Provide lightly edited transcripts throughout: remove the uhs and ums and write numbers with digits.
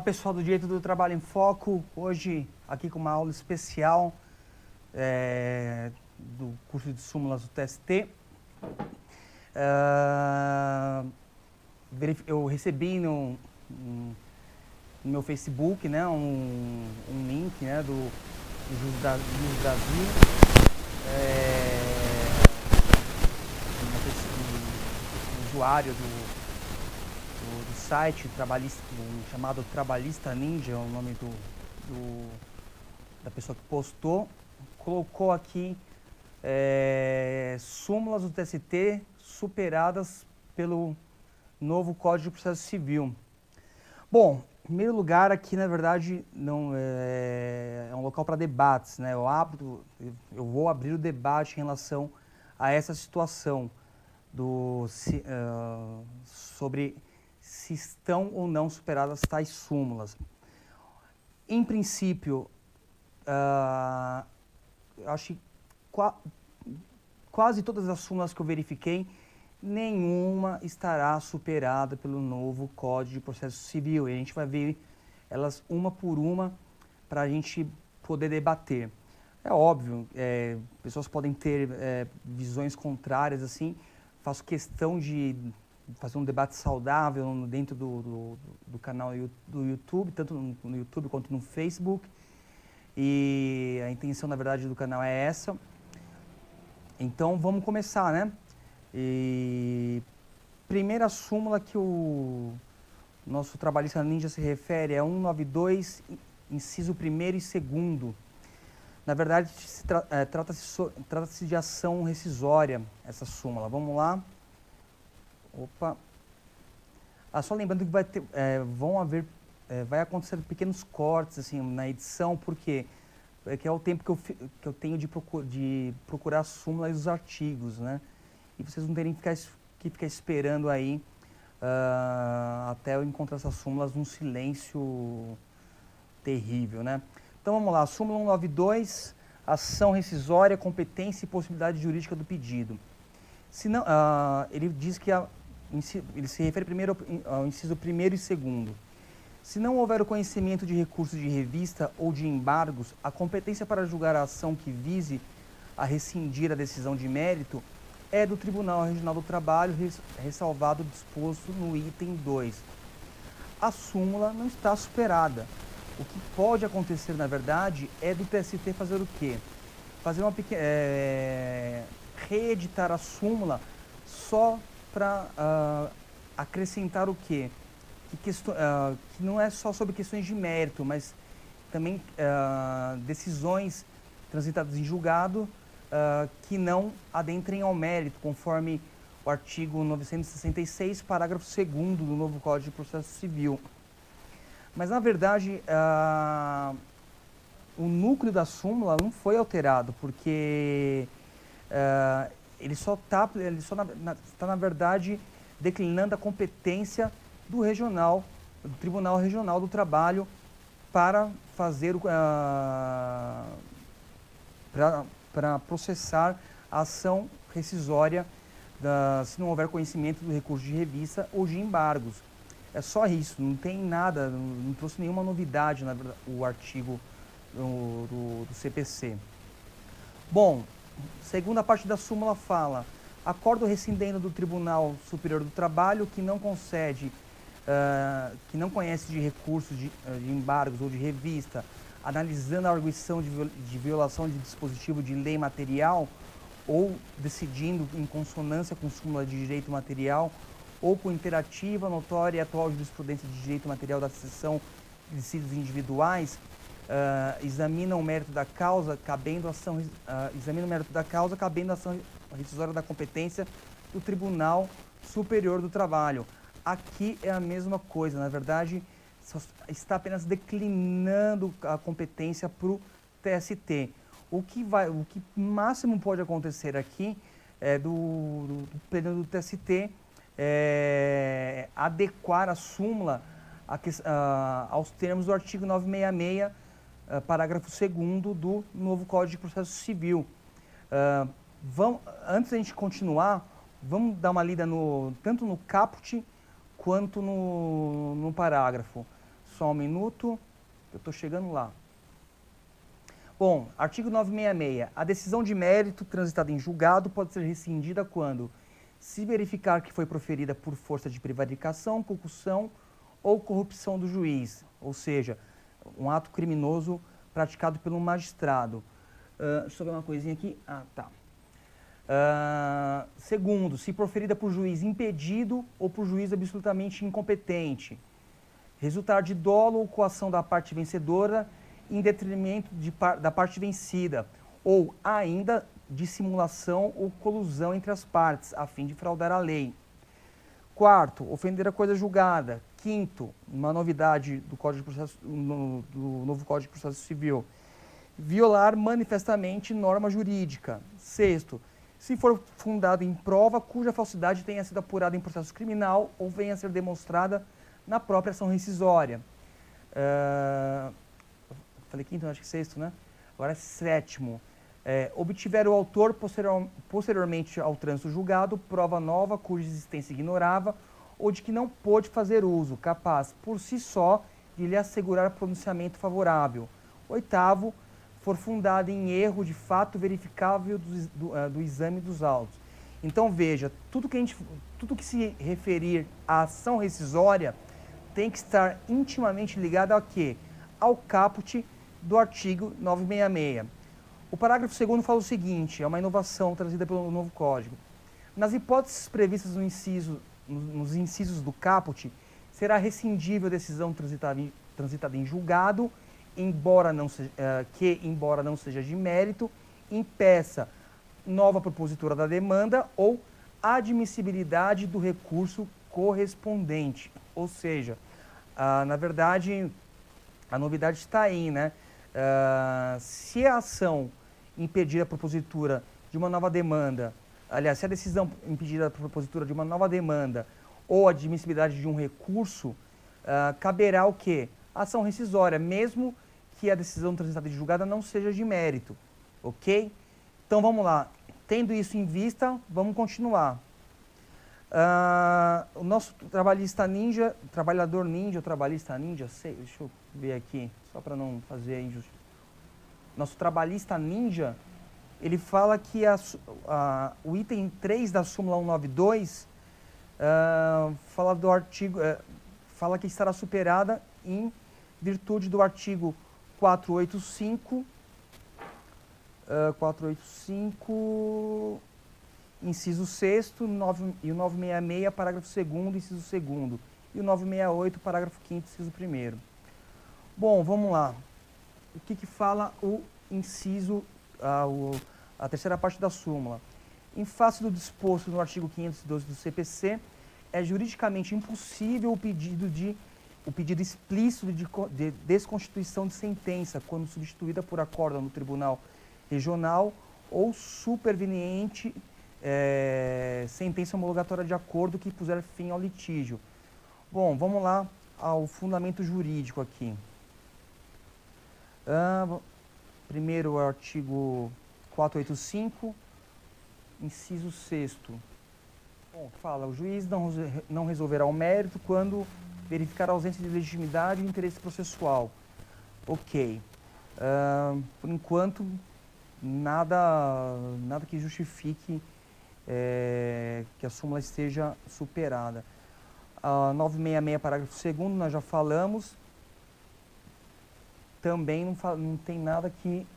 pessoal do Direito do Trabalho em Foco, hoje aqui com uma aula especial do curso de súmulas do TST. Eu recebi no meu Facebook, né, um link, né, do Jus Brasil, um usuário do site trabalhista, chamado Trabalhista Ninja, é o nome da pessoa que postou, colocou aqui súmulas do TST superadas pelo novo Código de Processo Civil. Bom, em primeiro lugar, aqui na verdade não é um local para debates, né? Eu vou abrir o debate em relação a essa situação sobre se estão ou não superadas tais súmulas. Em princípio, acho que quase todas as súmulas que eu verifiquei, nenhuma estará superada pelo novo Código de Processo Civil. E a gente vai ver elas uma por uma para a gente poder debater. É óbvio, pessoas podem ter visões contrárias, assim. Faço questão de fazer um debate saudável dentro do canal do YouTube, tanto no YouTube quanto no Facebook. E a intenção, na verdade, do canal é essa. Então, vamos começar, né? Primeira súmula que o nosso trabalhista ninja se refere é 192, inciso 1º e 2º. Na verdade, trata-se de ação rescisória, essa súmula. Vamos lá. Opa. Só lembrando que vai acontecer pequenos cortes assim, na edição, porque é o tempo que eu tenho de procurar as súmulas e os artigos, né? E vocês não terem que ficar esperando aí até eu encontrar essas súmulas num silêncio terrível, né? Então vamos lá, súmula 192, ação rescisória, competência e possibilidade jurídica do pedido. Se não, ele diz que ele se refere primeiro ao inciso 1º e 2º. Se não houver o conhecimento de recursos de revista ou de embargos, a competência para julgar a ação que vise a rescindir a decisão de mérito é do Tribunal Regional do Trabalho, ressalvado o disposto no item 2. A súmula não está superada. O que pode acontecer, na verdade, é do TST fazer o quê? Fazer uma pequena... reeditar a súmula só para acrescentar o quê? Que não é só sobre questões de mérito, mas também decisões transitadas em julgado que não adentrem ao mérito, conforme o artigo 966, parágrafo 2º do novo Código de Processo Civil. Mas, na verdade, o núcleo da súmula não foi alterado, porque ele só está, na verdade, declinando a competência do Tribunal Regional do Trabalho para fazer para processar a ação rescisória se não houver conhecimento do recurso de revista ou de embargos. É só isso, não tem nada, não trouxe nenhuma novidade o artigo do CPC. Bom, segunda parte da súmula fala: acordo rescindendo do Tribunal Superior do Trabalho que não concede, que não conhece de recursos de embargos ou de revista, analisando a arguição de violação de dispositivo de lei material ou decidindo em consonância com súmula de direito material ou com imperativa, notória e atual jurisprudência de direito material da seção de dissídios individuais, examina o mérito da causa, cabendo a ação rescisória da competência do Tribunal Superior do Trabalho. Aqui é a mesma coisa, na verdade, está apenas declinando a competência para o TST. O que máximo pode acontecer aqui é do pleno do TST adequar a súmula aos termos do artigo 966, parágrafo 2º do novo Código de Processo Civil. Antes da gente continuar, vamos dar uma lida tanto no caput quanto no parágrafo. Só um minuto, eu estou chegando lá. Bom, artigo 966. A decisão de mérito transitada em julgado pode ser rescindida quando se verificar que foi proferida por força de prevaricação, concussão ou corrupção do juiz, ou seja, um ato criminoso praticado pelo magistrado. Deixa eu ver uma coisinha aqui. Tá. Segundo, se proferida por juiz impedido ou por juiz absolutamente incompetente. Resultar de dolo ou coação da parte vencedora em detrimento da parte vencida, ou ainda de simulação ou colusão entre as partes, a fim de fraudar a lei. Quarto, ofender a coisa julgada. Quinto, uma novidade do Código de Processo, do novo Código de Processo Civil, violar manifestamente norma jurídica. Sexto, se for fundado em prova cuja falsidade tenha sido apurada em processo criminal ou venha a ser demonstrada na própria ação rescisória. Falei quinto, acho que sexto, né? Agora sétimo. Obtiver o autor posteriormente ao trânsito julgado prova nova cuja existência ignorava ou de que não pôde fazer uso, capaz por si só de lhe assegurar pronunciamento favorável. Oitavo, for fundada em erro de fato verificável do exame dos autos. Então veja, tudo que se referir à ação rescisória tem que estar intimamente ligado a quê? Ao caput do artigo 966. O parágrafo 2º fala o seguinte, é uma inovação trazida pelo novo Código. Nas hipóteses previstas nos incisos do caput, será rescindível a decisão transitada em julgado, embora não seja de mérito, impeça nova propositura da demanda ou admissibilidade do recurso correspondente. Ou seja, na verdade, a novidade está aí, né? Se a ação impedir a propositura de uma nova demanda, aliás, se a decisão impedir a propositura de uma nova demanda ou a admissibilidade de um recurso, caberá o quê? Ação rescisória, mesmo que a decisão transitada de julgada não seja de mérito, ok? Então vamos lá, tendo isso em vista, vamos continuar. O nosso trabalhador ninja, ou trabalhista ninja, deixa eu ver aqui, só para não fazer injustiça. Nosso trabalhista ninja, ele fala que o item 3 da súmula 192 fala do artigo, fala que estará superada em virtude do artigo 485, inciso 6º, e o 966, parágrafo 2º, inciso 2º, e o 968, parágrafo 5º, inciso 1º. Bom, vamos lá. O que fala o inciso, a terceira parte da súmula? Em face do disposto no artigo 512 do CPC, é juridicamente impossível o pedido explícito de desconstituição de sentença, quando substituída por acórdão no Tribunal Regional ou superveniente sentença homologatória de acordo que puser fim ao litígio. Bom, vamos lá ao fundamento jurídico aqui. Primeiro, o artigo 485, inciso 6º. Bom, fala, o juiz não resolverá o mérito quando verificar a ausência de legitimidade e interesse processual. Ok. Por enquanto, nada que justifique que a súmula esteja superada. 966, parágrafo 2º, nós já falamos. Também não tem nada que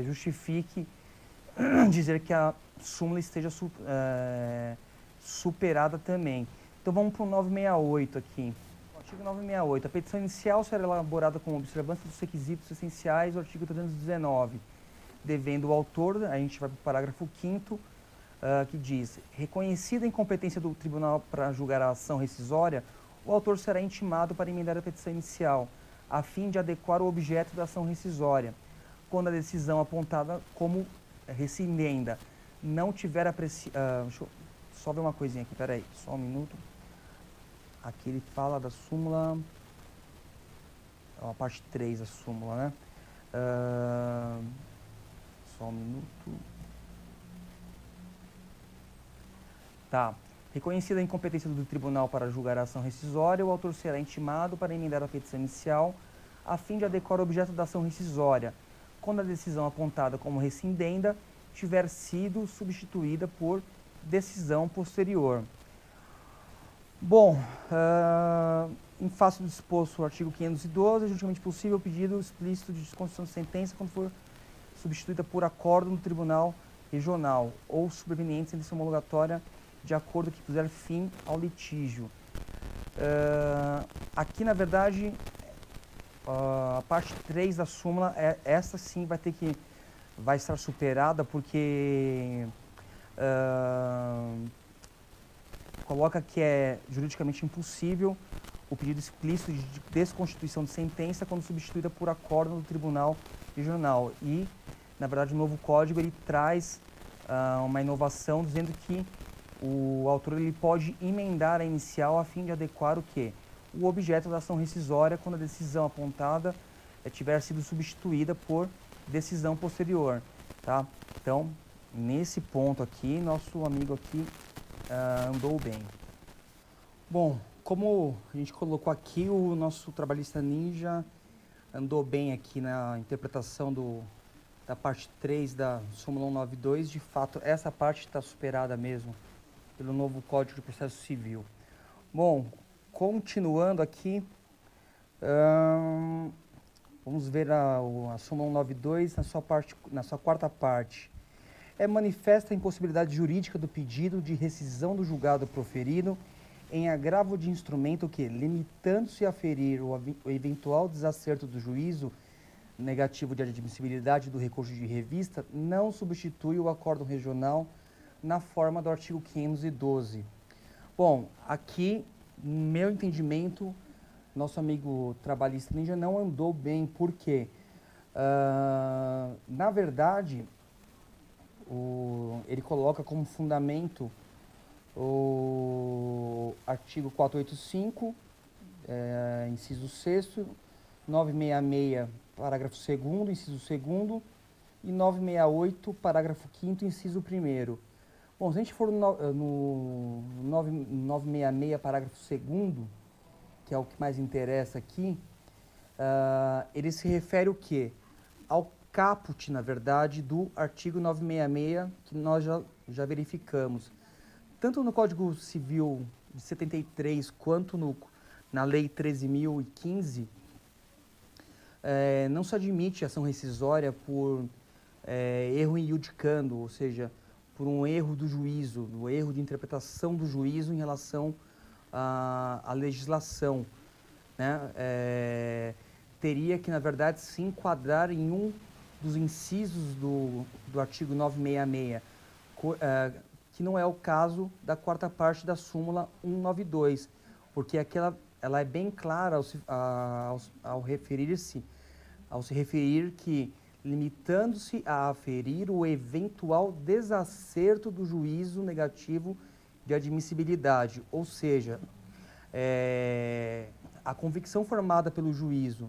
justifique dizer que a súmula esteja superada também. Então vamos para o 968 aqui. O artigo 968. A petição inicial será elaborada com observância dos requisitos essenciais do artigo 319, devendo o autor, a gente vai para o parágrafo 5º, que diz, reconhecida a incompetência do tribunal para julgar a ação rescisória, o autor será intimado para emendar a petição inicial, a fim de adequar o objeto da ação rescisória, quando a decisão apontada como rescindenda não tiver deixa eu só ver uma coisinha aqui, peraí, só um minuto. Aqui ele fala da súmula, a parte 3 da súmula, né? Só um minuto. Tá. Reconhecida a incompetência do tribunal para julgar a ação rescisória, o autor será intimado para emendar a petição inicial a fim de adequar o objeto da ação rescisória, quando a decisão apontada como rescindenda tiver sido substituída por decisão posterior. Bom, em face do disposto no artigo 512, é juridicamente possível o pedido explícito de desconstituição de sentença quando for substituída por acórdão do tribunal regional ou superveniente sentença homologatória de acordo que puser fim ao litígio. Aqui, na verdade, a parte 3 da súmula, essa sim vai estar superada, porque coloca que é juridicamente impossível o pedido explícito de desconstituição de sentença quando substituída por acórdão do tribunal regional. E, na verdade, o novo código ele traz uma inovação dizendo que o autor ele pode emendar a inicial a fim de adequar o quê? O objeto da ação rescisória quando a decisão apontada tiver sido substituída por decisão posterior, tá? Então, nesse ponto aqui, nosso amigo aqui andou bem. Bom, como a gente colocou aqui, o nosso trabalhista ninja andou bem aqui na interpretação da parte 3 da súmula 192. De fato, essa parte está superada mesmo pelo novo Código de Processo Civil. Bom, continuando aqui, vamos ver a súmula 192 na sua quarta parte. É manifesta a impossibilidade jurídica do pedido de rescisão do julgado proferido em agravo de instrumento que, limitando-se a ferir o eventual desacerto do juízo negativo de admissibilidade do recurso de revista, não substitui o acórdão regional na forma do artigo 512. Bom, aqui, no meu entendimento, nosso amigo trabalhista ninja não andou bem, porque, na verdade, ele coloca como fundamento o artigo 485, inciso 6º, 966, parágrafo 2º, inciso 2º, e 968, parágrafo 5º, inciso 1º. Bom, se a gente for no 966, parágrafo 2º, que é o que mais interessa aqui, ele se refere o quê? Ao caput, na verdade, do artigo 966, que nós já verificamos. Tanto no Código Civil de 73, quanto na Lei 13.015, não se admite ação rescisória por erro in iudicando, ou seja, por um erro do juízo, um erro de interpretação do juízo em relação à legislação, né? Teria que, na verdade, se enquadrar em um dos incisos do artigo 966, que não é o caso da quarta parte da súmula 192, porque ela é bem clara ao se referir que, limitando-se a aferir o eventual desacerto do juízo negativo de admissibilidade, ou seja, a convicção formada pelo juízo,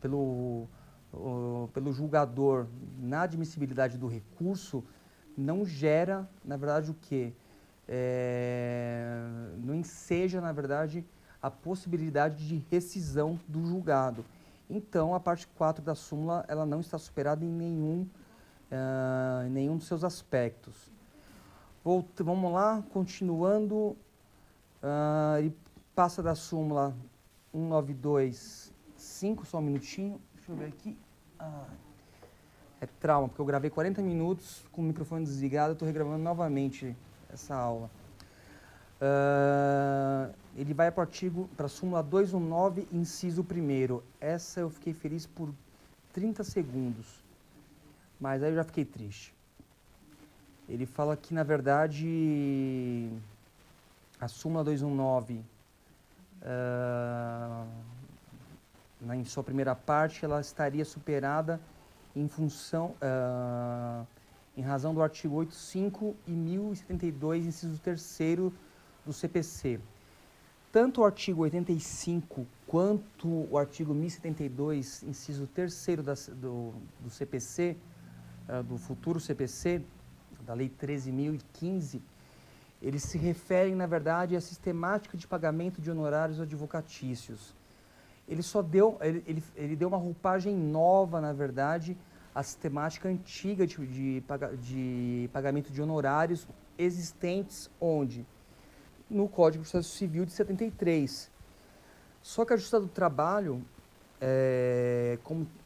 pelo julgador na admissibilidade do recurso, não gera, na verdade, o quê? Não enseja, na verdade, a possibilidade de rescisão do julgado. Então, a parte 4 da súmula ela não está superada em nenhum dos seus aspectos. Vamos lá, continuando, ele passa da súmula 192.5, só um minutinho, deixa eu ver aqui. É trauma, porque eu gravei 40 minutos com o microfone desligado, eu estou regravando novamente essa aula. Ele vai para a súmula 219, inciso 1º. Essa eu fiquei feliz por 30 segundos, mas aí eu já fiquei triste. Ele fala que, na verdade, a súmula 219, em sua primeira parte, ela estaria superada em razão do artigo 85 e 1072, inciso 3º do CPC. Tanto o artigo 85 quanto o artigo 1072, inciso 3º do CPC, do futuro CPC, da Lei 13.015, eles se referem, na verdade, à sistemática de pagamento de honorários advocatícios. Ele deu uma roupagem nova, na verdade, à sistemática antiga de pagamento de honorários existentes onde? No Código de Processo Civil de 73. Só que a Justiça do Trabalho,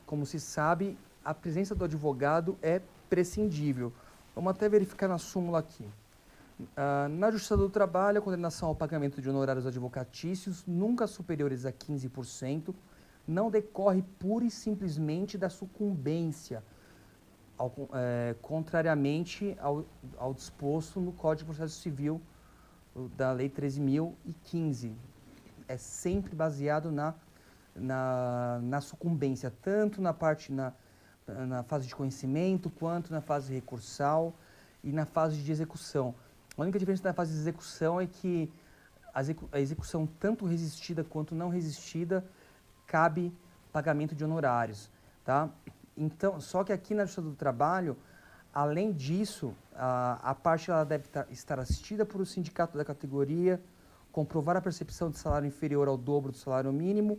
como se sabe, a presença do advogado é prescindível. Vamos até verificar na súmula aqui. Na Justiça do Trabalho, a condenação ao pagamento de honorários advocatícios, nunca superiores a 15%, não decorre pura e simplesmente da sucumbência, contrariamente ao disposto no Código de Processo Civil da Lei 13.015. É sempre baseado na sucumbência, tanto na fase de conhecimento, quanto na fase recursal e na fase de execução. A única diferença da fase de execução é que a execução tanto resistida quanto não resistida cabe pagamento de honorários, tá? Então, só que aqui na Justiça do Trabalho, além disso, a parte ela deve estar assistida por o sindicato da categoria, comprovar a percepção de salário inferior ao dobro do salário mínimo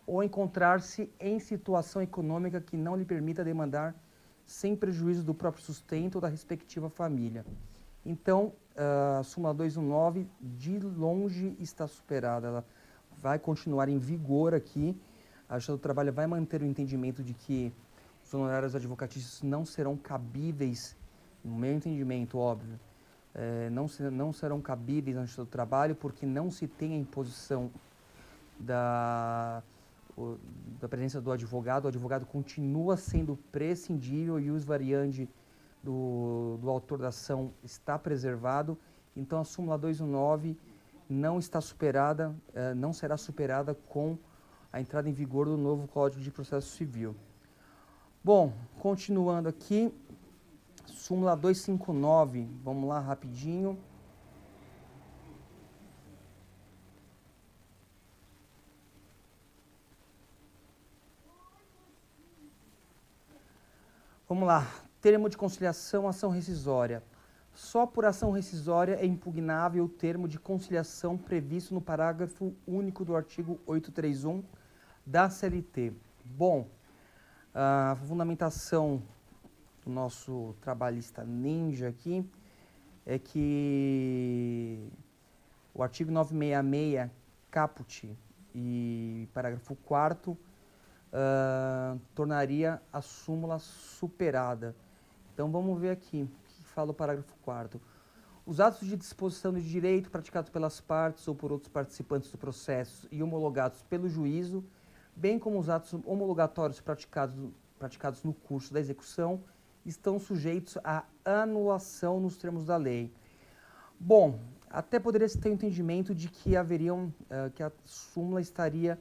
ou encontrar-se em situação econômica que não lhe permita demandar sem prejuízo do próprio sustento ou da respectiva família. Então, a súmula 219 de longe está superada, ela vai continuar em vigor aqui. A Justiça do Trabalho vai manter o entendimento de que os honorários advocatícios não serão cabíveis, no meu entendimento, óbvio, não serão cabíveis na Justiça do Trabalho porque não se tem a imposição da presença do advogado. O advogado continua sendo prescindível e o ius variandi do autor da ação está preservado. Então, a súmula 219 não está superada, não será superada com a entrada em vigor do novo Código de Processo Civil. Bom, continuando aqui, súmula 259, vamos lá rapidinho. Vamos lá, termo de conciliação, ação rescisória. Só por ação rescisória é impugnável o termo de conciliação previsto no parágrafo único do artigo 831 da CLT. Bom, a fundamentação do nosso trabalhista ninja aqui é que o artigo 966, caput e parágrafo 4º, tornaria a súmula superada. Então vamos ver aqui o que fala o parágrafo 4º. Os atos de disposição de direito praticados pelas partes ou por outros participantes do processo e homologados pelo juízo, bem como os atos homologatórios praticados no curso da execução, estão sujeitos à anulação nos termos da lei. Bom, até poderia se ter o entendimento de que que a súmula estaria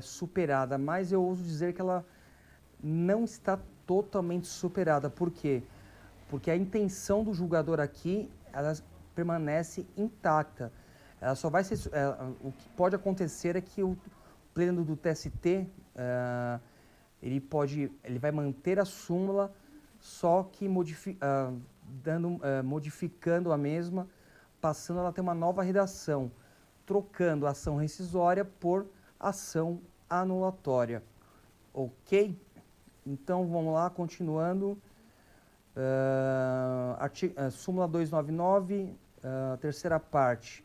superada, mas eu ouso dizer que ela não está totalmente superada. Por quê? Porque a intenção do julgador aqui, ela permanece intacta. Ela só vai ser, o que pode acontecer é que o pleno do TST, ele vai manter a súmula, só que modificando a mesma, passando ela a ter uma nova redação, trocando a ação rescisória por ação anulatória. Ok? Então, vamos lá, continuando. Súmula 299, terceira parte.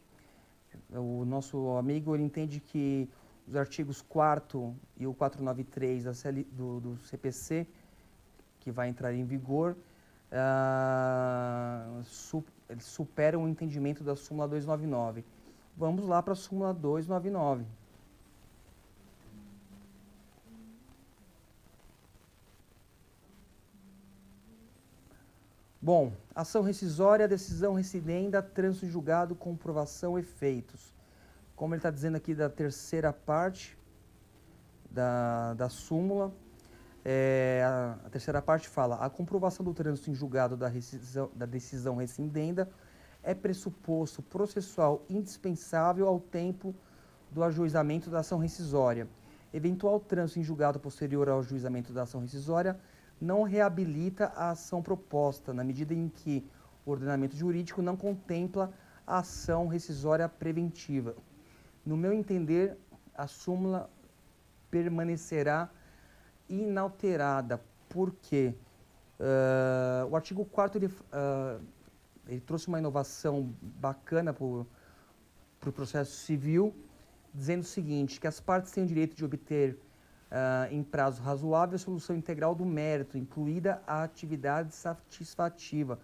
O nosso amigo ele entende que os artigos 4º e o 493 do CPC, que vai entrar em vigor, eles superam o entendimento da súmula 299. Vamos lá para a súmula 299. Bom, ação rescisória, decisão rescindenda, trânsito em julgado, comprovação, efeitos. Como ele está dizendo aqui da terceira parte da súmula, a terceira parte fala: a comprovação do trânsito em julgado da decisão rescindenda é pressuposto processual indispensável ao tempo do ajuizamento da ação rescisória. Eventual trânsito em julgado posterior ao ajuizamento da ação rescisória não reabilita a ação proposta, na medida em que o ordenamento jurídico não contempla a ação rescisória preventiva. No meu entender, a súmula permanecerá inalterada, porque o artigo 4º ele trouxe uma inovação bacana para o processo civil, dizendo o seguinte, que as partes têm o direito de obter em prazo razoável a solução integral do mérito, incluída a atividade satisfativa.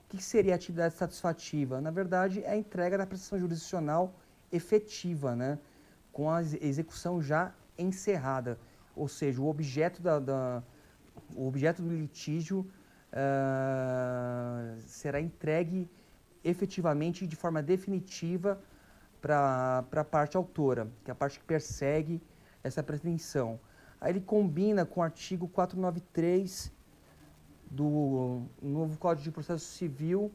O que seria a atividade satisfativa? Na verdade, é a entrega da prestação jurisdicional efetiva, né? Com a execução já encerrada, ou seja, o objeto do litígio será entregue efetivamente de forma definitiva para a parte autora, que é a parte que persegue essa pretensão. Aí ele combina com o artigo 493 do novo Código de Processo Civil,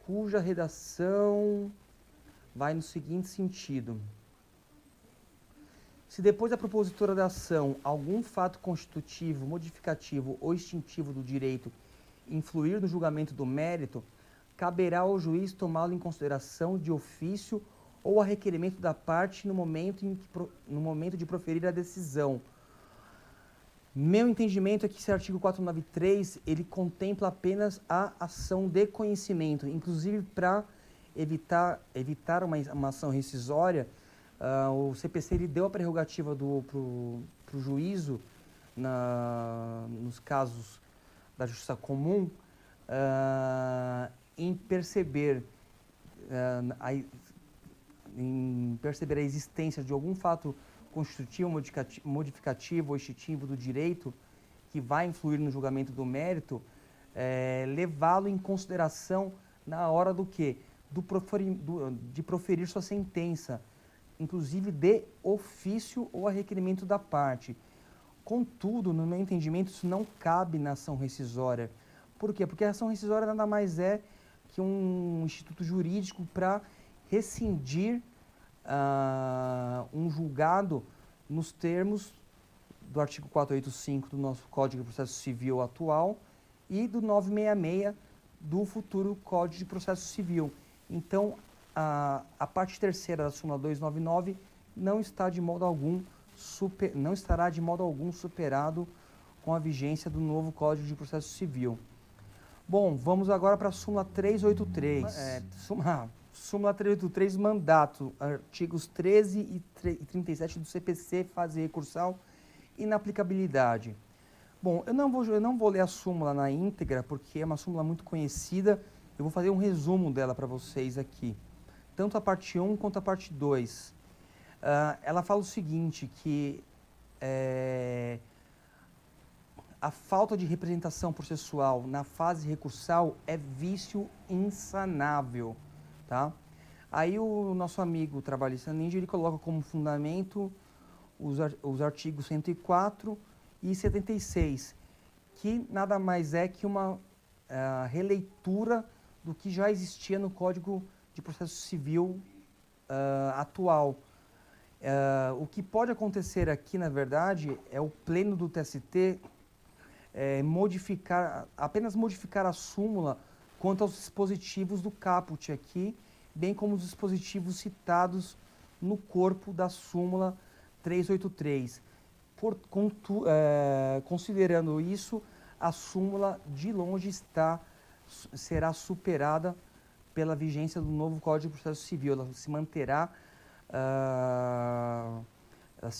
cuja redação vai no seguinte sentido. Se depois da propositora da ação algum fato constitutivo, modificativo ou extintivo do direito influir no julgamento do mérito, caberá ao juiz tomá-lo em consideração de ofício ou a requerimento da parte no momento de proferir a decisão. Meu entendimento é que esse artigo 493, ele contempla apenas a ação de conhecimento, inclusive para evitar uma ação rescisória, o CPC ele deu a prerrogativa para o juízo, nos casos da justiça comum, em perceber a existência de algum fato constitutivo, modificativo ou extintivo do direito que vai influir no julgamento do mérito, levá-lo em consideração na hora do quê? De proferir sua sentença, inclusive de ofício ou a requerimento da parte. Contudo, no meu entendimento, isso não cabe na ação rescisória. Por quê? Porque a ação rescisória nada mais é que um instituto jurídico para rescindir um julgado nos termos do artigo 485 do nosso Código de Processo Civil atual e do 966 do futuro Código de Processo Civil. Então, a parte terceira da súmula 299 não estará de modo algum superado com a vigência do novo Código de Processo Civil. Bom, vamos agora para a súmula 383. Súmula 383, mandato, artigos 13 e 37 do CPC, fase recursal, inaplicabilidade. Bom, eu não vou ler a súmula na íntegra, porque é uma súmula muito conhecida. Eu vou fazer um resumo dela para vocês aqui. Tanto a parte 1 quanto a parte 2. Ela fala o seguinte, que a falta de representação processual na fase recursal é vício insanável, tá? Aí o nosso amigo trabalhista Ninja, ele coloca como fundamento os artigos 104 e 76, que nada mais é que uma releitura do que já existia no Código de Processo Civil atual. O que pode acontecer aqui, na verdade, é o pleno do TST apenas modificar a súmula quanto aos dispositivos do caput aqui, bem como os dispositivos citados no corpo da súmula 383. Considerando isso, a súmula de longe será superada pela vigência do novo Código de Processo Civil. Ela se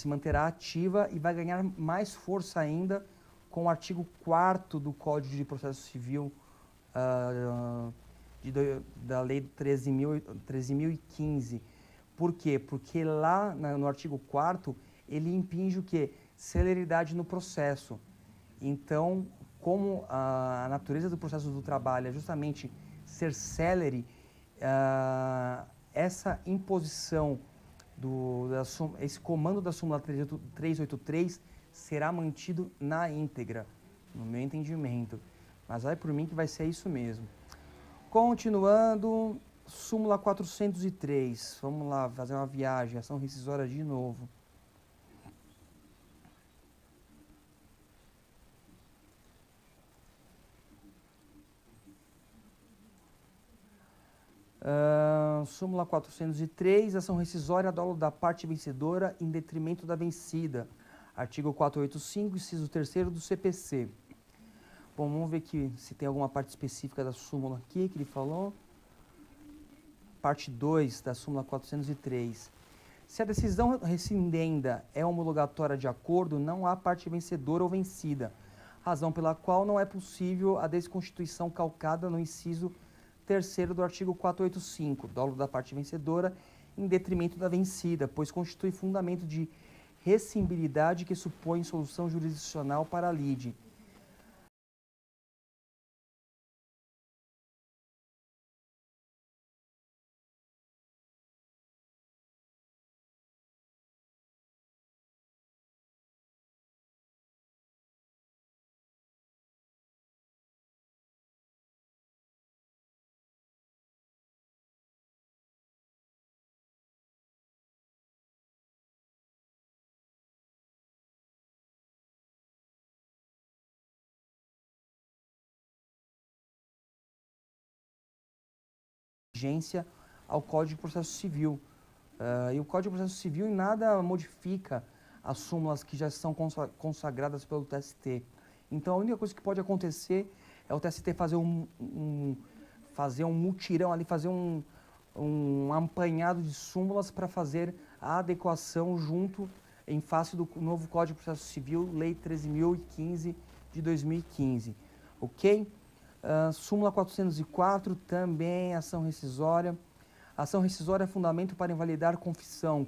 manterá ativa e vai ganhar mais força ainda com o artigo 4º do Código de Processo Civil da Lei 13.015. Por quê? Porque lá no artigo 4º ele impinge o quê? Celeridade no processo. Então, como a natureza do processo do trabalho é justamente ser célere, essa imposição, esse comando da súmula 383 será mantido na íntegra, no meu entendimento. Mas vai por mim que vai ser isso mesmo. Continuando, súmula 403. Vamos lá, fazer uma viagem, ação rescisória de novo. súmula 403, ação rescisória, dolo da parte vencedora em detrimento da vencida. Artigo 485, inciso 3º do CPC. Bom, vamos ver aqui se tem alguma parte específica da súmula aqui que ele falou. Parte 2 da súmula 403. Se a decisão rescindenda é homologatória de acordo, não há parte vencedora ou vencida, razão pela qual não é possível a desconstituição calcada no inciso 3º do artigo 485, dolo da parte vencedora em detrimento da vencida, pois constitui fundamento de rescindibilidade que supõe solução jurisdicional para a lide. Ao Código de Processo Civil. E o Código de Processo Civil em nada modifica as súmulas que já são consagradas pelo TST. Então, a única coisa que pode acontecer é o TST fazer fazer um mutirão ali, fazer um apanhado de súmulas para fazer a adequação junto em face do novo Código de Processo Civil, Lei 13.015 de 2015. Ok? Súmula 404, também ação rescisória. Ação rescisória é fundamento para invalidar confissão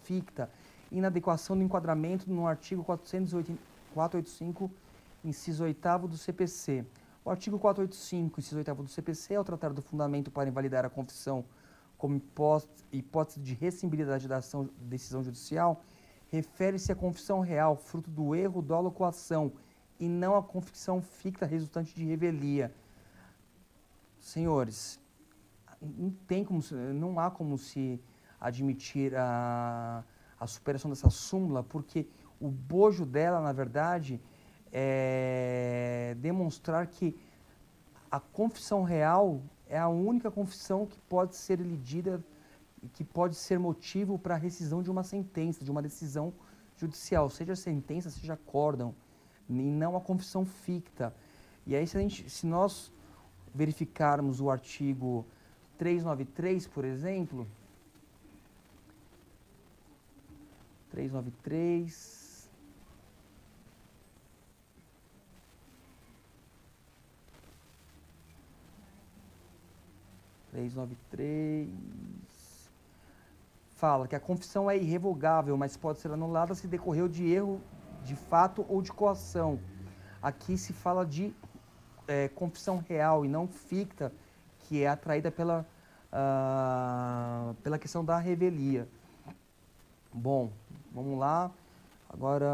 ficta, inadequação do enquadramento no artigo 485, inciso 8º do CPC. O artigo 485, inciso 8º do CPC, ao tratar do fundamento para invalidar a confissão como hipótese de rescindibilidade da decisão judicial, refere-se à confissão real, fruto do erro, dolo ou coação, e não à confissão ficta resultante de revelia. Senhores, não há como se admitir a superação dessa súmula, porque o bojo dela, na verdade, é demonstrar que a confissão real é a única confissão que pode ser elidida, que pode ser motivo para a rescisão de uma sentença, de uma decisão judicial, seja sentença, seja acórdão, e não a confissão ficta. E aí, se nós verificarmos o artigo 393, por exemplo, 393, fala que a confissão é irrevogável, mas pode ser anulada se decorreu de erro de fato ou de coação. Aqui se fala de confissão real e não ficta, que é atraída pela questão da revelia. Bom, vamos lá. Agora,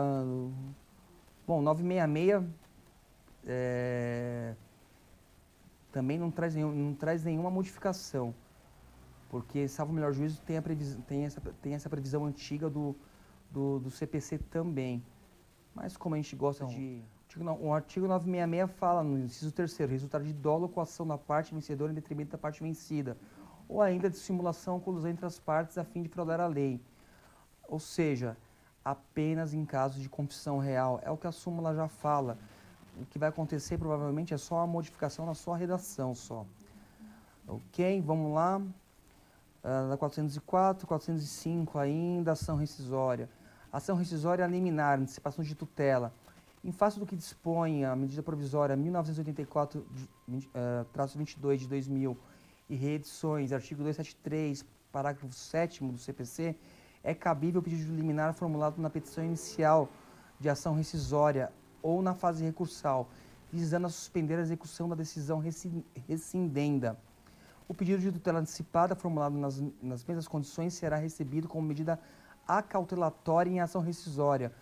bom, 966 também não traz nenhuma modificação, porque, salvo o melhor juízo, tem essa previsão antiga do CPC também. Mas como a gente gosta o artigo 966 fala no inciso 3º, resultado de dolo ou coação da parte vencedora em detrimento da parte vencida, ou ainda de simulação ou colusão entre as partes a fim de fraudar a lei. Ou seja, apenas em caso de confissão real. É o que a súmula já fala. O que vai acontecer provavelmente é só uma modificação na sua redação só. Ok? Vamos lá. Da 404, 405 ainda, ação rescisória. Ação rescisória liminar, antecipação de tutela. Em face do que dispõe a medida provisória 1984-22 de 2000 e reedições, artigo 273, parágrafo 7º do CPC, é cabível o pedido de liminar formulado na petição inicial de ação rescisória ou na fase recursal, visando a suspender a execução da decisão rescindenda. O pedido de tutela antecipada, formulado nas mesmas condições, será recebido como medida acautelatória em ação rescisória,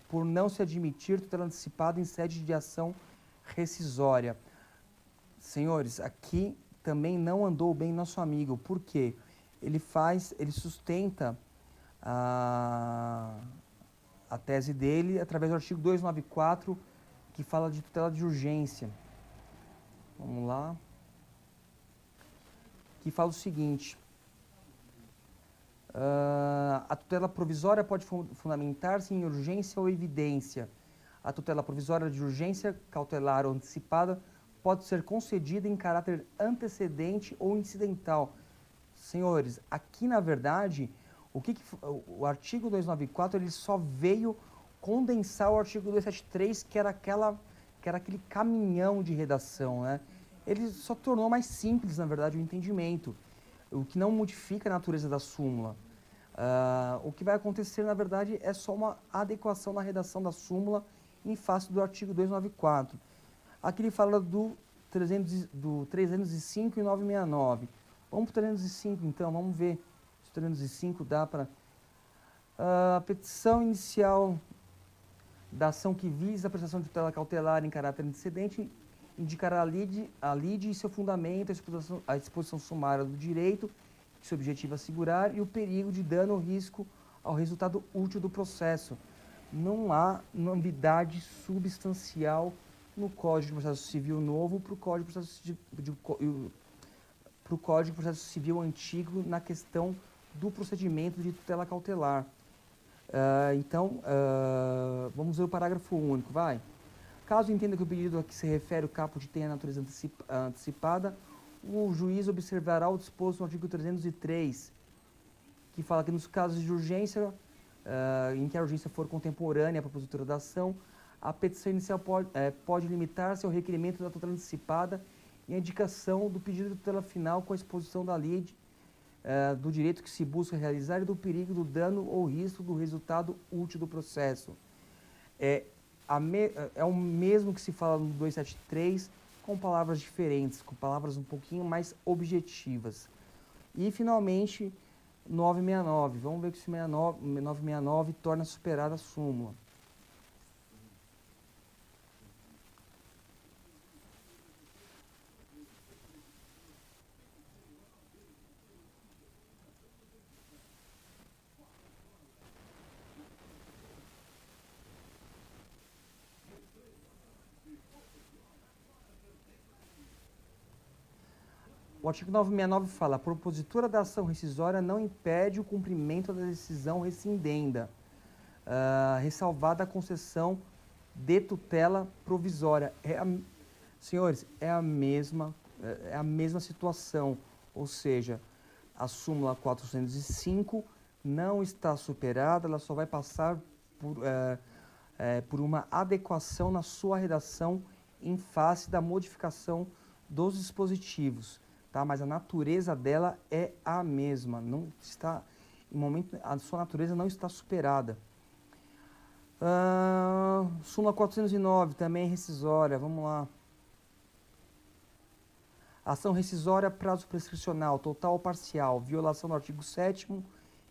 por não se admitir tutela antecipada em sede de ação rescisória. Senhores, aqui também não andou bem nosso amigo. Por quê? Ele sustenta a tese dele através do artigo 294, que fala de tutela de urgência. Vamos lá. Que fala o seguinte: A tutela provisória pode fundamentar-se em urgência ou evidência. A tutela provisória de urgência cautelar ou antecipada pode ser concedida em caráter antecedente ou incidental. Senhores, aqui na verdade, o artigo 294 ele só veio condensar o artigo 273, que era aquele caminhão de redação, né? Ele só tornou mais simples, na verdade, o entendimento, o que não modifica a natureza da súmula. O que vai acontecer, na verdade, é só uma adequação na redação da súmula em face do artigo 294. Aqui ele fala do 305 e 969. Vamos para o 305, então, vamos ver se o 305 dá para... A petição inicial da ação que visa a prestação de tutela cautelar em caráter antecedente indicará a lide e seu fundamento, a exposição sumária do direito, que seu objetivo é assegurar, e o perigo de dano ou risco ao resultado útil do processo. Não há novidade substancial no Código de Processo Civil novo para o Código de Processo Civil antigo na questão do procedimento de tutela cautelar. Vamos ver o parágrafo único, vai. Caso entenda que o pedido a que se refere o caput tenha natureza antecipada, o juiz observará o disposto no artigo 303, que fala que nos casos de urgência, em que a urgência for contemporânea à propositura da ação, a petição inicial pode limitar-se ao requerimento da tutela antecipada e a indicação do pedido de tutela final com a exposição da lide, do direito que se busca realizar e do perigo do dano ou risco do resultado útil do processo. É o mesmo que se fala no 273, com palavras diferentes, com palavras um pouquinho mais objetivas. E, finalmente, 969. Vamos ver se o 969 torna superada a súmula. O artigo 969 fala: a propositura da ação rescisória não impede o cumprimento da decisão rescindenda, ressalvada a concessão de tutela provisória. Senhores, é a mesma situação, ou seja, a súmula 405 não está superada, ela só vai passar por uma adequação na sua redação em face da modificação dos dispositivos. Tá? Mas a natureza dela é a mesma, não está, a sua natureza não está superada. Súmula 409, também rescisória, vamos lá. Ação rescisória, prazo prescricional, total ou parcial, violação do artigo 7º,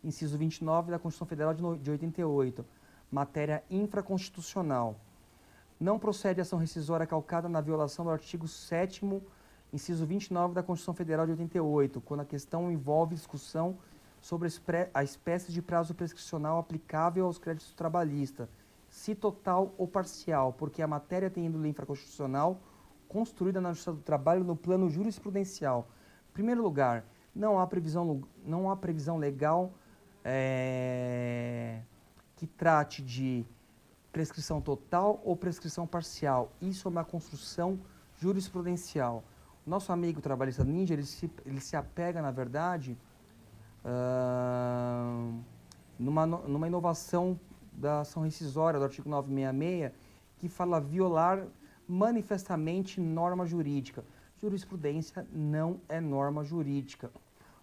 inciso 29 da Constituição Federal de 88, matéria infraconstitucional. Não procede ação rescisória calcada na violação do artigo 7º, inciso 29 da Constituição Federal de 88, quando a questão envolve discussão sobre a espécie de prazo prescricional aplicável aos créditos trabalhistas, se total ou parcial, porque a matéria tem índole infraconstitucional construída na Justiça do Trabalho no plano jurisprudencial. Em primeiro lugar, não há previsão legal que trate de prescrição total ou prescrição parcial. Isso é uma construção jurisprudencial. Nosso amigo trabalhista ninja, ele se apega, na verdade, numa inovação da ação rescisória do artigo 966, que fala violar manifestamente norma jurídica. Jurisprudência não é norma jurídica.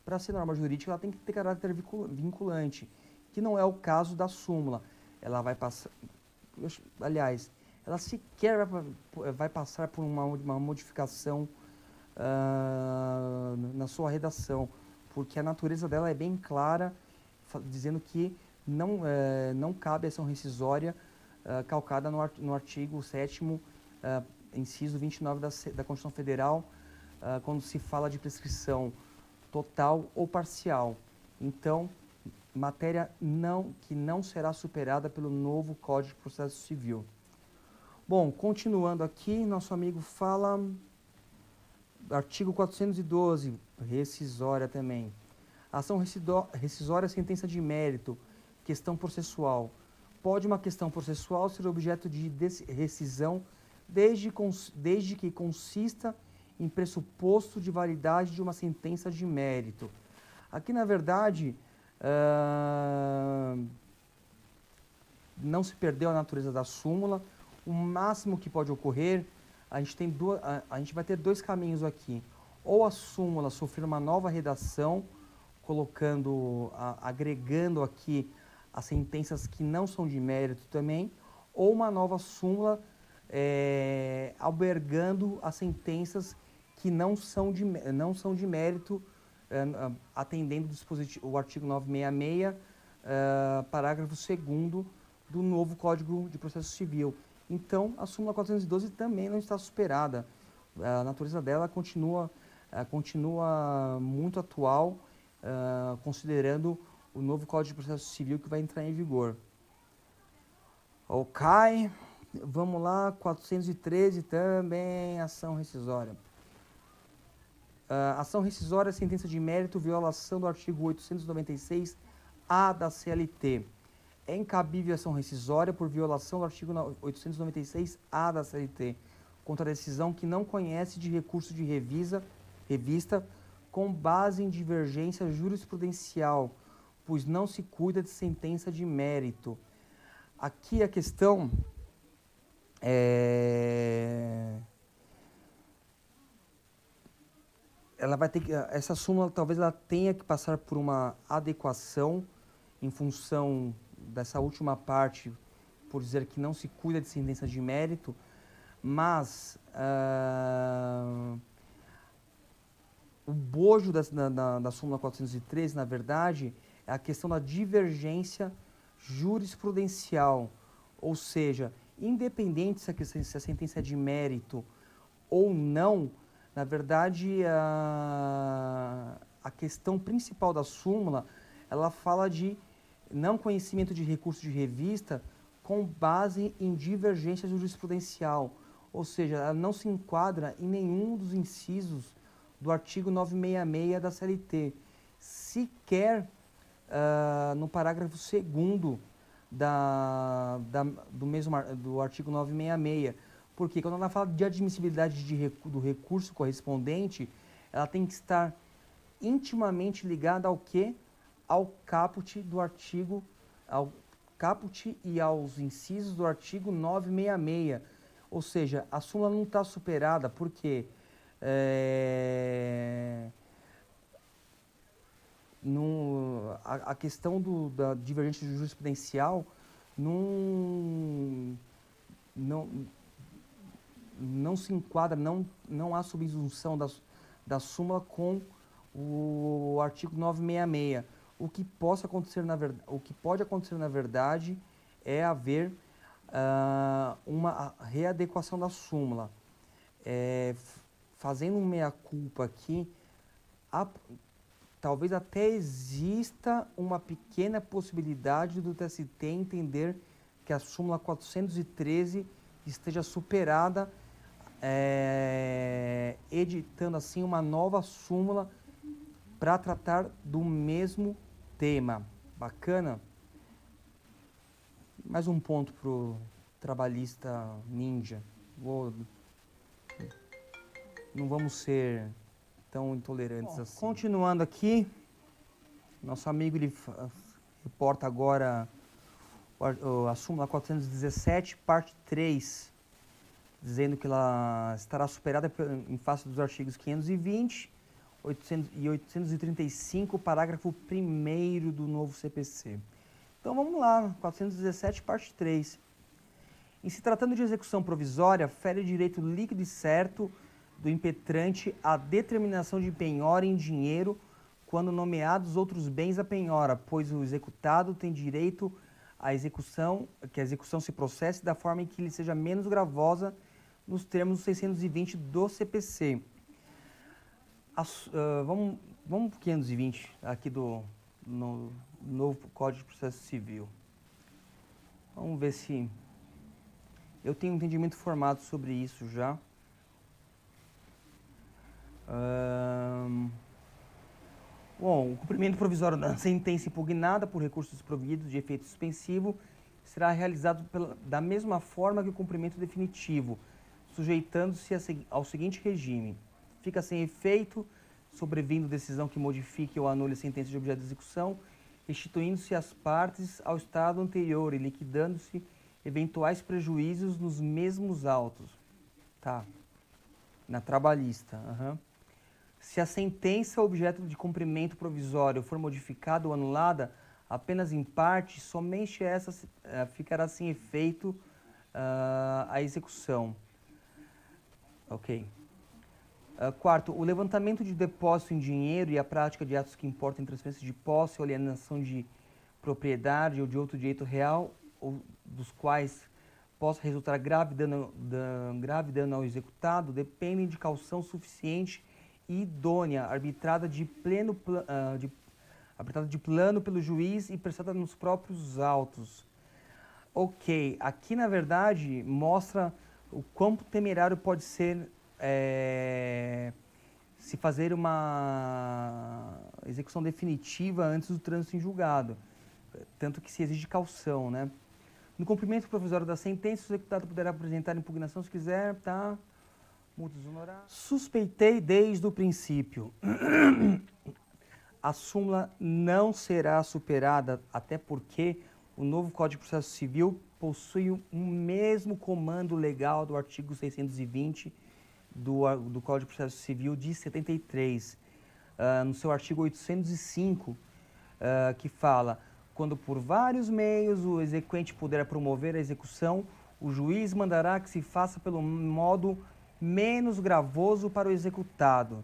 Para ser norma jurídica, ela tem que ter caráter vinculante, que não é o caso da súmula. Ela vai passar... Aliás, ela sequer vai passar por uma modificação na sua redação, porque a natureza dela é bem clara, dizendo que não cabe ação rescisória calcada no artigo 7º, inciso 29 da Constituição Federal, quando se fala de prescrição total ou parcial. Então, matéria que não será superada pelo novo Código de Processo Civil. Bom, continuando aqui, nosso amigo fala... Artigo 412, rescisória também. Ação rescisória, sentença de mérito, questão processual. Pode uma questão processual ser objeto de rescisão desde que consista em pressuposto de validade de uma sentença de mérito. Aqui, na verdade, não se perdeu a natureza da súmula. O máximo que pode ocorrer, a gente vai ter dois caminhos aqui. Ou a súmula sofrer uma nova redação, agregando aqui as sentenças que não são de mérito também, ou uma nova súmula albergando as sentenças que não são de mérito, atendendo o artigo 966, parágrafo 2º do novo Código de Processo Civil. Então, a súmula 412 também não está superada. A natureza dela continua muito atual, considerando o novo Código de Processo Civil que vai entrar em vigor. Ok, vamos lá, 413 também, ação rescisória. Ação rescisória, sentença de mérito, violação do artigo 896-A da CLT. É incabível ação rescisória por violação do artigo 896-A da CLT, contra a decisão que não conhece de recurso de revista com base em divergência jurisprudencial, pois não se cuida de sentença de mérito. Aqui a questão essa súmula talvez ela tenha que passar por uma adequação em função dessa última parte, por dizer que não se cuida de sentença de mérito, mas o bojo da súmula 413, na verdade, é a questão da divergência jurisprudencial, ou seja, independente se a sentença é de mérito ou não, na verdade, a questão principal da súmula, ela fala de não conhecimento de recurso de revista com base em divergência jurisprudencial, ou seja, ela não se enquadra em nenhum dos incisos do artigo 966 da CLT, sequer no parágrafo 2º do artigo 966, porque quando ela fala de admissibilidade do recurso correspondente, ela tem que estar intimamente ligada ao quê? Ao caput do artigo, ao caput e aos incisos do artigo 966. Ou seja, a súmula não está superada porque a questão da divergência jurisprudencial não se enquadra, não há subsunção da súmula com o artigo 966. O que pode acontecer na verdade é haver uma readequação da súmula. Fazendo um meia-culpa aqui, talvez até exista uma pequena possibilidade do TST entender que a súmula 413 esteja superada, editando assim uma nova súmula para tratar do mesmo tema. Bacana? Mais um ponto para o trabalhista ninja. Não vamos ser tão intolerantes assim. Continuando aqui, nosso amigo ele reporta agora a súmula 417, parte 3, dizendo que ela estará superada em face dos artigos 520 e 835, parágrafo 1º do novo CPC. Então vamos lá, 417, parte 3. Em se tratando de execução provisória, fere o direito líquido e certo do impetrante a determinação de penhora em dinheiro quando nomeados outros bens a penhora, pois o executado tem direito que a execução se processe da forma em que lhe seja menos gravosa nos termos do 620 do CPC. Vamos para o 520 aqui no novo Código de Processo Civil. Vamos ver se eu tenho um entendimento formado sobre isso já. Bom, o cumprimento provisório da sentença impugnada por recurso desprovido de efeito suspensivo será realizado da mesma forma que o cumprimento definitivo, sujeitando-se ao seguinte regime. Fica sem efeito, sobrevindo decisão que modifique ou anule a sentença de objeto de execução, restituindo-se as partes ao estado anterior e liquidando-se eventuais prejuízos nos mesmos autos. Tá. Na trabalhista. Se a sentença objeto de cumprimento provisório for modificada ou anulada, apenas em parte, somente essa ficará sem efeito a execução. Ok. Quarto, o levantamento de depósito em dinheiro e a prática de atos que importam em transferência de posse ou alienação de propriedade ou de outro direito real, ou dos quais possa resultar grave dano ao executado, dependem de caução suficiente e idônea, arbitrada de plano pelo juiz e prestada nos próprios autos. Ok, aqui na verdade mostra o quão temerário pode ser se fazer uma execução definitiva antes do trânsito em julgado, tanto que se exige caução, né? No cumprimento provisório da sentença, o executado poderá apresentar impugnação se quiser, tá? Multas honorárias. Suspeitei desde o princípio. A súmula não será superada, até porque o novo Código de Processo Civil possui o mesmo comando legal do artigo 620 do Código de Processo Civil de 73, no seu artigo 805, que fala: quando por vários meios o exequente puder promover a execução, o juiz mandará que se faça pelo modo menos gravoso para o executado.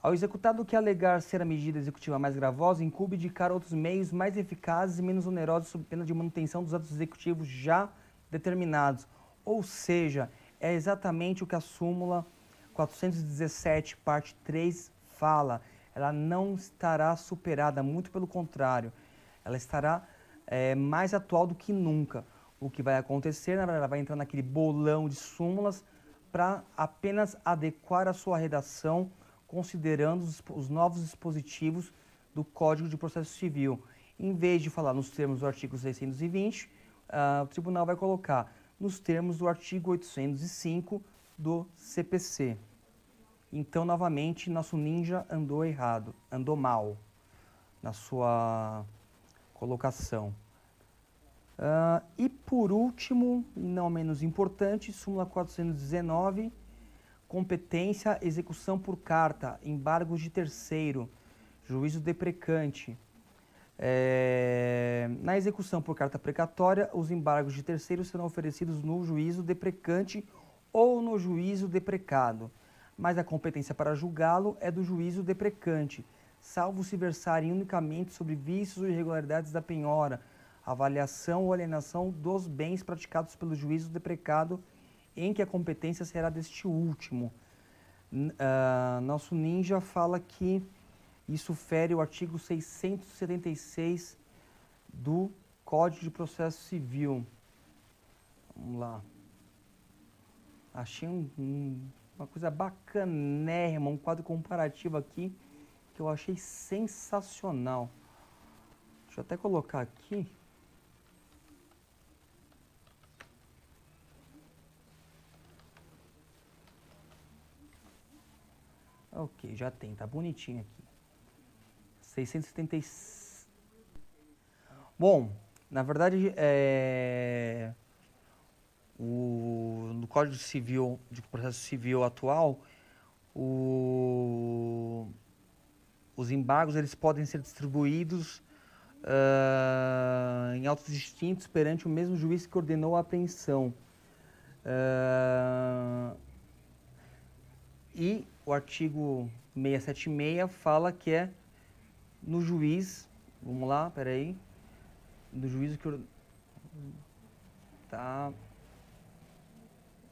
Ao executado que alegar ser a medida executiva mais gravosa, incumbe indicar outros meios mais eficazes e menos onerosos sob pena de manutenção dos atos executivos já determinados. Ou seja, é exatamente o que a súmula 417, parte 3, fala. Ela não estará superada, muito pelo contrário. Ela estará mais atual do que nunca. O que vai acontecer, na verdade, ela vai entrar naquele bolão de súmulas para apenas adequar a sua redação, considerando os novos dispositivos do Código de Processo Civil. Em vez de falar nos termos do artigo 620, o tribunal vai colocar nos termos do artigo 805 do CPC. Então, novamente, nosso ninja andou errado, andou mal na sua colocação. E por último, e não menos importante, súmula 419, competência, execução por carta, embargos de terceiro, juízo deprecante. Na execução por carta precatória, os embargos de terceiro serão oferecidos no juízo deprecante ou no juízo deprecado, mas a competência para julgá-lo é do juízo deprecante, salvo se versarem unicamente sobre vícios ou irregularidades da penhora, avaliação ou alienação dos bens praticados pelo juízo deprecado, em que a competência será deste último. Nosso ninja fala que isso fere o artigo 676 do Código de Processo Civil. Vamos lá. Achei uma coisa bacanérrima, um quadro comparativo aqui que eu achei sensacional. Deixa eu até colocar aqui. Ok, já tem, tá bonitinho aqui. 676. Bom, na verdade, no Código Civil, de Processo Civil atual, os embargos eles podem ser distribuídos em autos distintos perante o mesmo juiz que ordenou a apreensão. E o artigo 676 fala que é no juiz, vamos lá, peraí, no juízo que... Tá.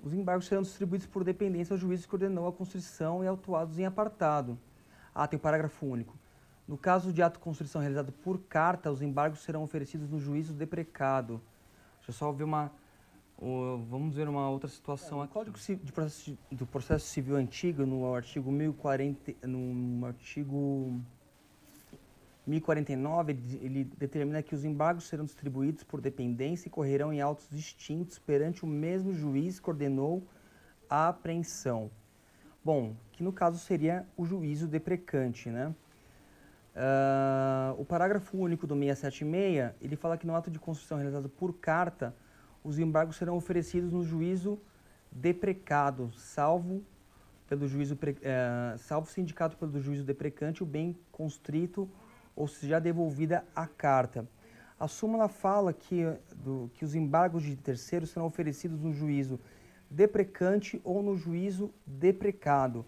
Os embargos serão distribuídos por dependência ao juiz que ordenou a constrição e autuados em apartado. Tem o parágrafo único. No caso de ato de constrição realizado por carta, os embargos serão oferecidos no juízo deprecado. Deixa eu só ver Vamos ver uma outra situação aqui. O Código do Processo Civil Antigo, no artigo 1049, ele determina que os embargos serão distribuídos por dependência e correrão em autos distintos perante o mesmo juiz que ordenou a apreensão. Bom, que no caso seria o juízo deprecante, né? O parágrafo único do 676, ele fala que no ato de construção realizado por carta, os embargos serão oferecidos no juízo deprecado, salvo sindicado pelo juízo deprecante o bem constrito ou seja devolvida a carta. A súmula fala que os embargos de terceiros serão oferecidos no juízo deprecante ou no juízo deprecado.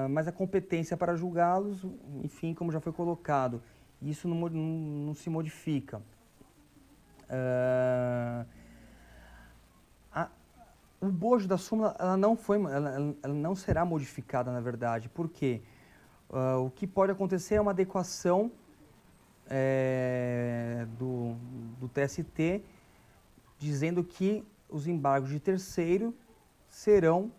Mas a competência para julgá-los, enfim, como já foi colocado, isso não se modifica. O bojo da súmula ela não será modificada, na verdade. Por quê? O que pode acontecer é uma adequação do TST dizendo que os embargos de terceiro serão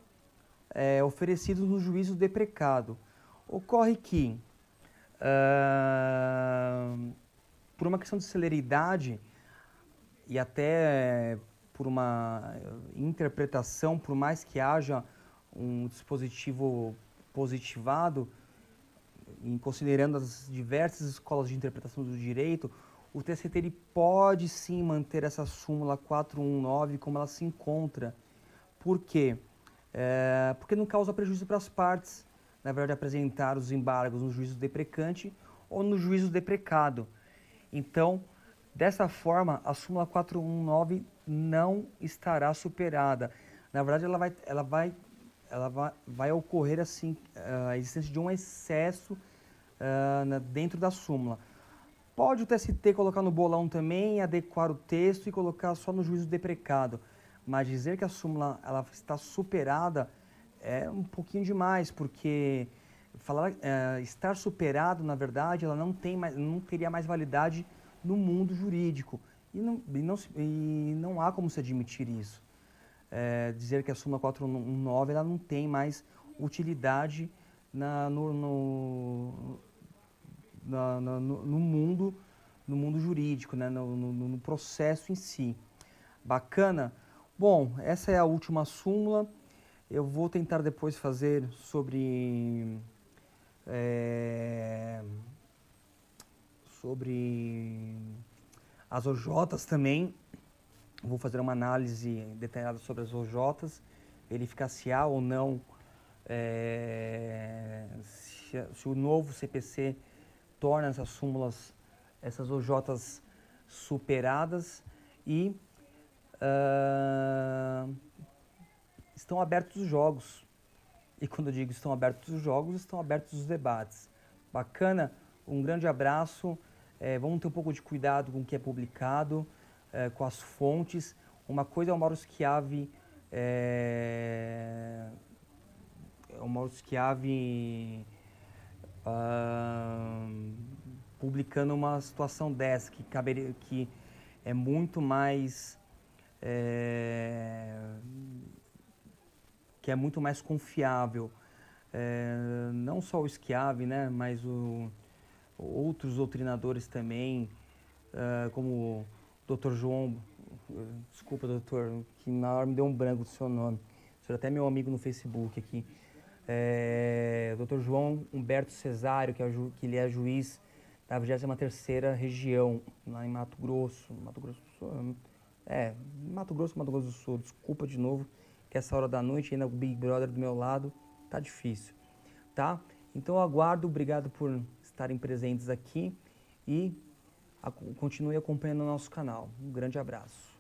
oferecidos no juízo deprecado. Ocorre que, por uma questão de celeridade e até por uma interpretação, por mais que haja um dispositivo positivado, considerando as diversas escolas de interpretação do direito, o TST ele pode sim manter essa súmula 419 como ela se encontra. Por quê? Porque não causa prejuízo para as partes, na verdade, apresentar os embargos no juízo deprecante ou no juízo deprecado. Então, dessa forma, a súmula 419 não estará superada. Na verdade, ela vai ocorrer assim, a existência de um excesso dentro da súmula. Pode o TST colocar no bolão também, adequar o texto e colocar só no juízo deprecado. Mas dizer que a súmula ela está superada é um pouquinho demais, porque estar superado, na verdade, ela não teria mais validade no mundo jurídico. E não há como se admitir isso. Dizer que a súmula 419 ela não tem mais utilidade no mundo jurídico, né? no processo em si. Bacana? Bom, essa é a última súmula. Eu vou tentar depois fazer sobre as OJs também. Vou fazer uma análise detalhada sobre as OJs, verificar se há ou não, se o novo CPC torna essas súmulas, essas OJs superadas e estão abertos os jogos. E quando eu digo estão abertos os jogos, estão abertos os debates. Bacana? Um grande abraço. Vamos ter um pouco de cuidado com o que é publicado, com as fontes. Uma coisa é o Mauro Schiavi, publicando uma situação dessa, que é muito mais confiável. Não só o Schiavi, né, mas outros doutrinadores também, como o Dr. João, desculpa, doutor, que na hora me deu um branco do seu nome. O senhor é até meu amigo no Facebook aqui. Dr. João Humberto Cesário, que ele é juiz da 23ª região, lá em Mato Grosso do Sul. Desculpa de novo, que essa hora da noite, ainda o Big Brother do meu lado, tá difícil, tá? Então eu aguardo, obrigado por estarem presentes aqui e continue acompanhando o nosso canal. Um grande abraço.